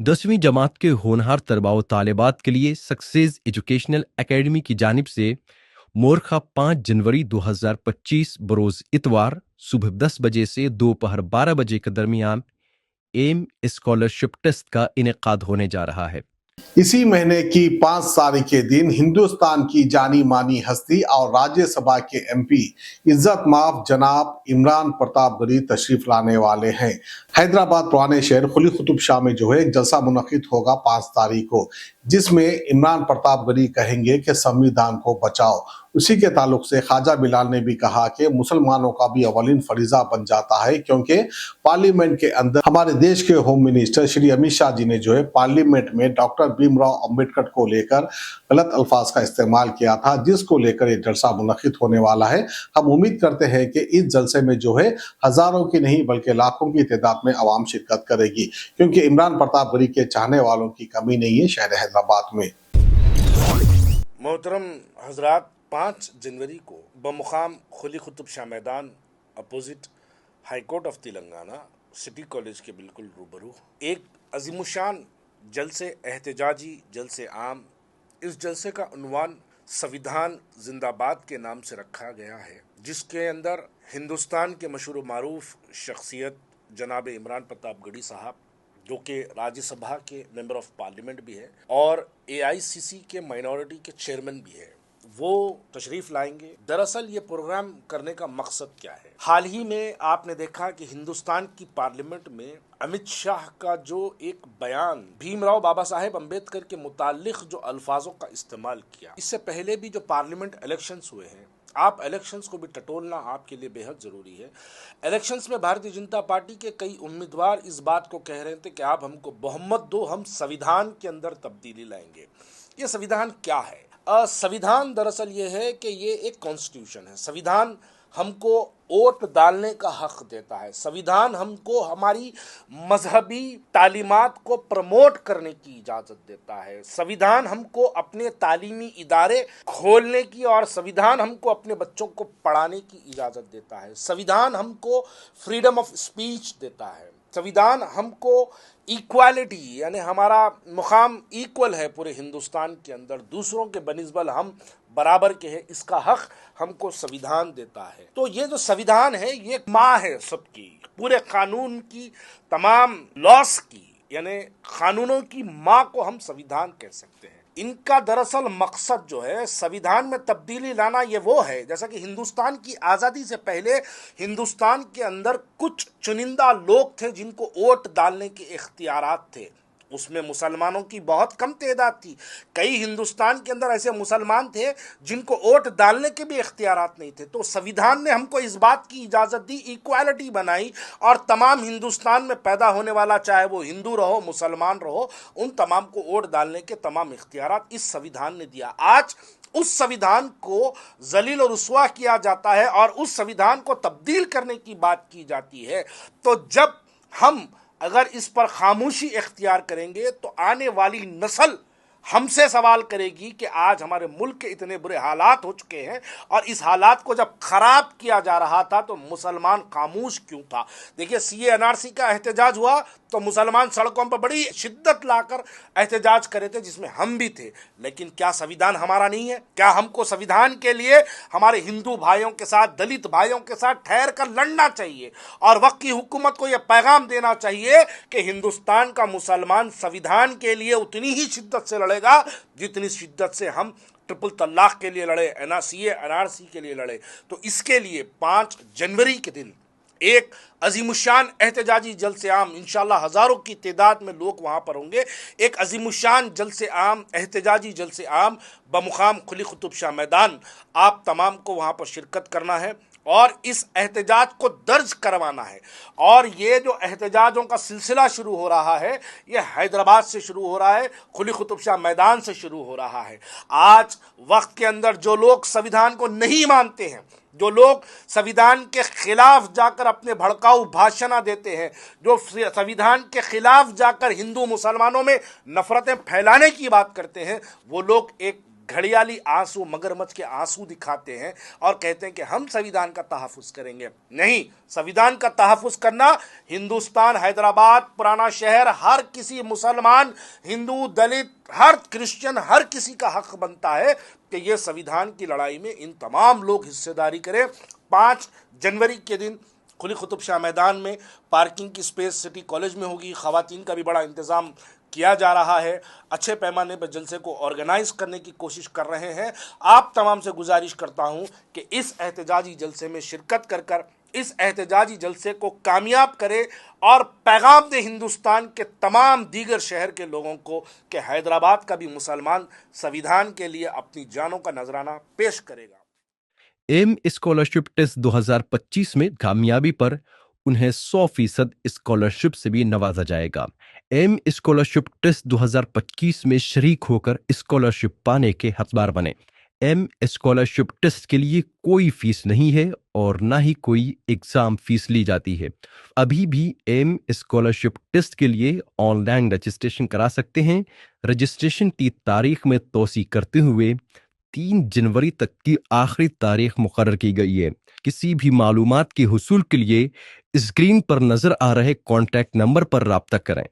10वीं जमात के होनहार तलबा व तालिबात के लिए सक्सेस एजुकेशनल एकेडमी की जानिब से मोरखा 5 जनवरी 2025 बरोज़ इतवार सुबह 10 बजे से दोपहर 12 बजे के दरमियान एम स्कॉलरशिप टेस्ट का इनेकाद होने जा रहा है। इसी महीने की 5 तारीख के दिन हिंदुस्तान की जानी मानी हस्ती और राज्यसभा के एमपी इज्जत माफ जनाब इमरान प्रताप गनी तशरीफ लाने वाले हैं। हैदराबाद पुराने शहर कुली कुतुब शाह में जो है एक जलसा मुनक्किद होगा 5 तारीख को, जिसमें इमरान प्रताप गनी कहेंगे कि संविधान को बचाओ। उसी के ताल्लुक से ख्वाजा बिलाल ने भी कहा कि मुसलमानों का भी अवलिन फरीजा बन जाता है, क्योंकि पार्लियामेंट के अंदर हमारे देश के होम मिनिस्टर श्री अमित शाह जी ने जो है पार्लियामेंट में डॉक्टर भीमराव अंबेडकर को लेकर गलत अल्फाज का इस्तेमाल किया था, जिसको लेकर ये जलसा मुनक्किद होने वाला है। हम उम्मीद करते हैं कि इस जलसे में जो है हजारों की नहीं बल्कि लाखों की तादाद में आवाम शिरकत करेगी, क्योंकि इमरान प्रताप गनी के चाहने वालों की कमी नहीं है शहर हैदराबाद में। मोहतरम हजरात, 5 जनवरी को बमुकाम खुली कुतुब शाह मैदान opposite high court of Telangana city college के बिल्कुल रूबरू एक अजीमुशान जलसे एहतजाजी जलसे आम। इस जलसे का उन्वान संविधान जिंदाबाद के नाम से रखा गया है, जिसके अंदर हिंदुस्तान के मशहूर मारूफ शख्सियत जनाब इमरान प्रताप गनी साहब, जो कि राज्यसभा के मेंबर ऑफ पार्लियामेंट भी है और AICC के माइनॉरिटी के चेयरमैन भी है, वो तशरीफ लाएंगे। दरअसल ये प्रोग्राम करने का मकसद क्या है? हाल ही में आपने देखा कि हिंदुस्तान की पार्लियामेंट में अमित शाह का जो एक बयान भीमराव बाबा साहेब अम्बेडकर के मुतालिक जो अल्फाजों का इस्तेमाल किया, इससे पहले भी जो पार्लियामेंट इलेक्शंस हुए हैं, आप इलेक्शंस को भी टटोलना आपके लिए बेहद ज़रूरी है। इलेक्शंस में भारतीय जनता पार्टी के कई उम्मीदवार इस बात को कह रहे थे कि आप हमको बहुमत दो, हम संविधान के अंदर तब्दीली लाएंगे। ये संविधान क्या है? संविधान दरअसल ये है कि ये एक कॉन्स्टिट्यूशन है। संविधान हमको वोट डालने का हक देता है। संविधान हमको हमारी मजहबी तालीमात को प्रमोट करने की इजाज़त देता है। संविधान हमको अपने तालीमी इदारे खोलने की और संविधान हमको अपने बच्चों को पढ़ाने की इजाज़त देता है। संविधान हमको फ्रीडम ऑफ स्पीच देता है। संविधान हमको इक्वालिटी, यानी हमारा मुकाम इक्वल है पूरे हिंदुस्तान के अंदर, दूसरों के बनिस्बत हम बराबर के हैं, इसका हक हमको संविधान देता है। तो ये जो संविधान है ये माँ है सबकी, पूरे कानून की, तमाम लॉस की, यानी कानूनों की माँ को हम संविधान कह सकते हैं। इनका दरअसल मकसद जो है संविधान में तब्दीली लाना, ये वो है जैसा कि हिंदुस्तान की आज़ादी से पहले हिंदुस्तान के अंदर कुछ चुनिंदा लोग थे जिनको वोट डालने के इख्तियारात थे। उसमें मुसलमानों की बहुत कम तादाद थी। कई हिंदुस्तान के अंदर ऐसे मुसलमान थे जिनको वोट डालने के भी इख्तियारात नहीं थे। तो संविधान ने हमको इस बात की इजाज़त दी, इक्वालिटी बनाई, और तमाम हिंदुस्तान में पैदा होने वाला, चाहे वो हिंदू रहो मुसलमान रहो, उन तमाम को वोट डालने के तमाम इख्तियारात इस संविधान ने दिया। आज उस संविधान को जलील और रुस्वा किया जाता है और उस संविधान को तब्दील करने की बात की जाती है। तो जब हम अगर इस पर खामोशी इख्तियार करेंगे तो आने वाली नस्ल हमसे सवाल करेगी कि आज हमारे मुल्क के इतने बुरे हालात हो चुके हैं और इस हालात को जब ख़राब किया जा रहा था तो मुसलमान खामोश क्यों था। देखिए, CA NRC का एहतजाज हुआ तो मुसलमान सड़कों पर बड़ी शिद्दत लाकर एहतजाज करे थे, जिसमें हम भी थे। लेकिन क्या संविधान हमारा नहीं है? क्या हमको संविधान के लिए हमारे हिंदू भाइयों के साथ, दलित भाइयों के साथ ठहर कर लड़ना चाहिए और वक्त की हुकूमत को यह पैगाम देना चाहिए कि हिंदुस्तान का मुसलमान संविधान के लिए उतनी ही शिद्दत से लड़ेगा जितनी शिद्दत से हम ट्रिपल तलाक के लिए लड़े, CA NRC के लिए लड़े। तो इसके लिए 5 जनवरी के दिन एक अजीमुशान एहतजाजी जलसे आम, इंशाल्लाह हज़ारों की तादाद में लोग वहाँ पर होंगे। एक अजीमुशान जलसे आम, एहतजाजी जलसे आम बमुकाम खुली कुतुब शाह मैदान, आप तमाम को वहाँ पर शिरकत करना है और इस एहतजाज को दर्ज करवाना है। और ये जो एहतजाजों का सिलसिला शुरू हो रहा है, ये हैदराबाद से शुरू हो रहा है, खुली कुतुब शाह मैदान से शुरू हो रहा है। आज वक्त के अंदर जो लोग संविधान को नहीं मानते हैं, जो लोग संविधान के खिलाफ जाकर अपने भड़काऊ भाषण देते हैं, जो संविधान के खिलाफ जाकर हिंदू मुसलमानों में नफरतें फैलाने की बात करते हैं, वो लोग एक घड़ियाली आंसू, मगरमच्छ के आंसू दिखाते हैं और कहते हैं कि हम संविधान का तहफ़्फ़ुज़ करेंगे। नहीं, संविधान का तहफ़्फ़ुज़ करना हिंदुस्तान, हैदराबाद, पुराना शहर, हर किसी मुसलमान, हिंदू, दलित, हर क्रिश्चियन, हर किसी का हक बनता है कि ये संविधान की लड़ाई में इन तमाम लोग हिस्सेदारी करें। 5 जनवरी के दिन कुली कुतुब शाह मैदान में पार्किंग की स्पेस सिटी कॉलेज में होगी। ख़वातीन का भी बड़ा इंतज़ाम किया जा रहा है। अच्छे पैमाने पर जलसे को ऑर्गेनाइज करने की कोशिश कर रहे हैं। आप तमाम से गुजारिश करता हूं कि इस एहतजाजी जलसे में शिरकत कर कर इस एहतजाजी जलसे को कामयाब करे और पैगाम दे हिंदुस्तान के तमाम दीगर शहर के लोगों को कि हैदराबाद का भी मुसलमान संविधान के लिए अपनी जानों का नजराना पेश करेगा। एम स्कॉलरशिप टेस्ट 2025 में कामयाबी पर उन्हें 100% स्कॉलरशिप से भी नवाजा जाएगा। एम स्कॉलरशिप टेस्ट 2025 में शरीक होकर स्कॉलरशिप पाने के हकदार बने। एम स्कॉलरशिप टेस्ट के लिए कोई फीस नहीं है और ना ही कोई एग्जाम फीस ली जाती है। अभी भी एम स्कॉलरशिप टेस्ट के लिए ऑनलाइन रजिस्ट्रेशन करा सकते हैं। रजिस्ट्रेशन की तारीख में तोसी करते हुए 3 जनवरी तक की आखिरी तारीख मुकर्रर की गई है। किसी भी मालूमात के हुसूल के लिए स्क्रीन पर नजर आ रहे कॉन्टैक्ट नंबर पर राब्ता करें।